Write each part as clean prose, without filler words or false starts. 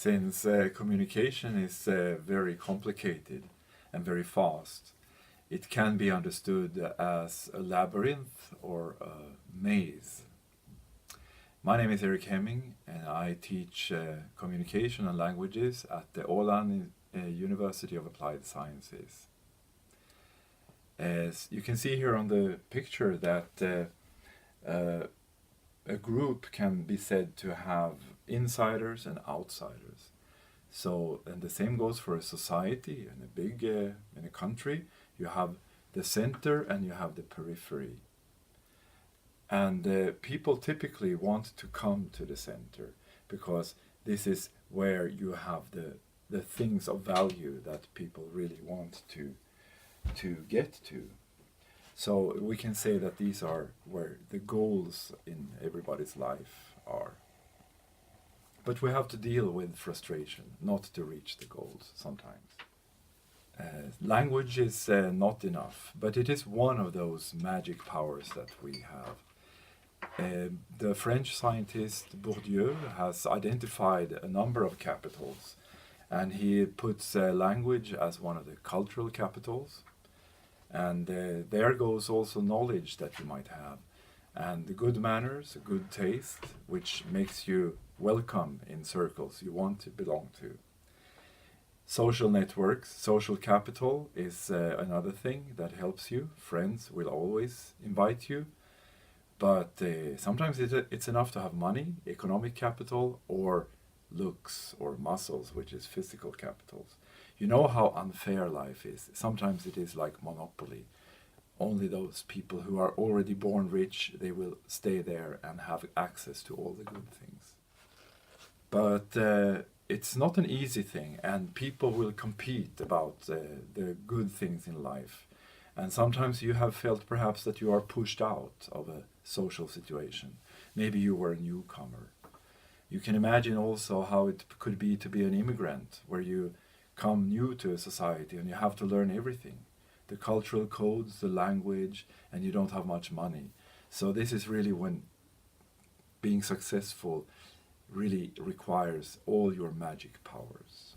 Since communication is very complicated and very fast, it can be understood as a labyrinth or a maze. My name is Erik Hemming, and I teach communication and languages at the Åland University of Applied Sciences. As you can see here on the picture that a group can be said to have insiders and outsiders. So, and the same goes for a society in a country. You have the center and you have the periphery. And people typically want to come to the center because this is where you have the things of value that people really want to get to. So we can say that these are where the goals in everybody's life are. But we have to deal with frustration, not to reach the goals sometimes. Language is not enough, but it is one of those magic powers that we have. The French scientist Bourdieu has identified a number of capitals, and he puts language as one of the cultural capitals. And there goes also knowledge that you might have, and the good manners, good taste, which makes you welcome in circles you want to belong to. Social networks, social capital is another thing that helps you. Friends will always invite you, but sometimes it's enough to have money, economic capital, or looks or muscles, which is physical capitals. You know how unfair life is. Sometimes it is like monopoly. Only those people who are already born rich, they will stay there and have access to all the good things. But it's not an easy thing, and people will compete about the good things in life. And sometimes you have felt perhaps that you are pushed out of a social situation. Maybe you were a newcomer. You can imagine also how it could be to be an immigrant, where you come new to a society and you have to learn everything. The cultural codes, the language, and you don't have much money. So this is really when being successful really requires all your magic powers.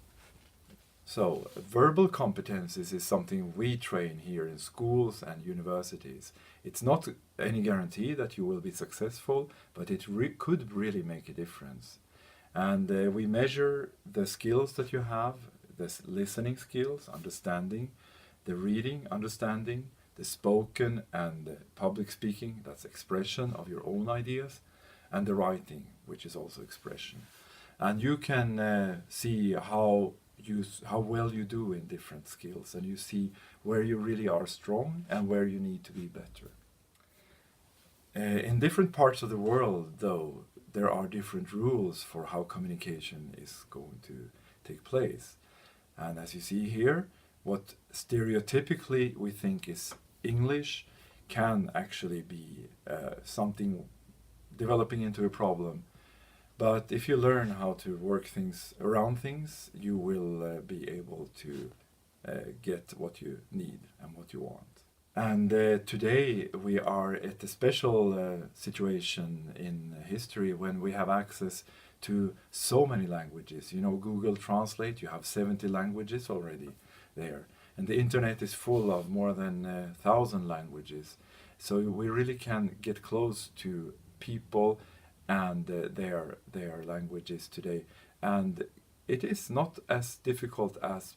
So verbal competences is something we train here in schools and universities. It's not any guarantee that you will be successful, but it could really make a difference. And we measure the skills that you have, the listening skills, understanding, the reading, understanding, the spoken and the public speaking, that's expression of your own ideas, and the writing, which is also expression. And you can see how well you do in different skills, and you see where you really are strong and where you need to be better. In different parts of the world, though, there are different rules for how communication is going to take place. And as you see here, what stereotypically we think is English can actually be something developing into a problem. But if you learn how to work things around things, you will be able to get what you need and what you want. And today we are at a special situation in history when we have access to so many languages. You know, Google Translate, you have 70 languages already there. And the internet is full of more than 1,000 languages. So we really can get close to people and their languages today. And it is not as difficult as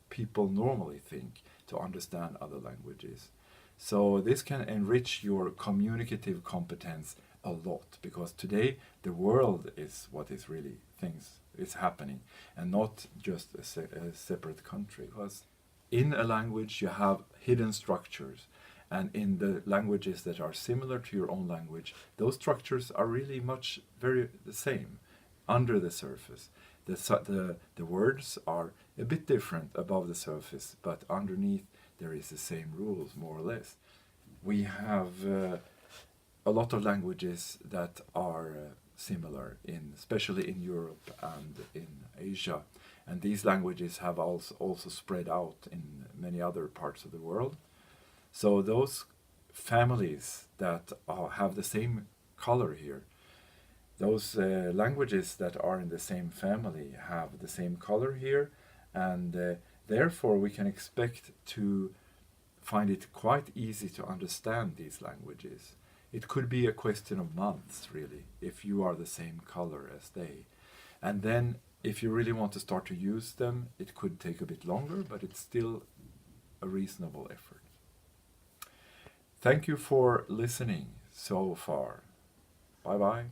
people normally think to understand other languages. So this can enrich your communicative competence a lot, because today the world is what is really things is happening, and not just a separate country. Because in a language you have hidden structures, and in the languages that are similar to your own language, those structures are really much very the same under the surface. The words are a bit different above the surface, but underneath there is the same rules, more or less. We have a lot of languages that are similar, especially in Europe and in Asia. And these languages have also spread out in many other parts of the world. So those families that have the same color here, those languages that are in the same family have the same color here, and therefore we can expect to find it quite easy to understand these languages. It could be a question of months, really, if you are the same color as they. And then, if you really want to start to use them, it could take a bit longer, but it's still a reasonable effort. Thank you for listening so far. Bye bye.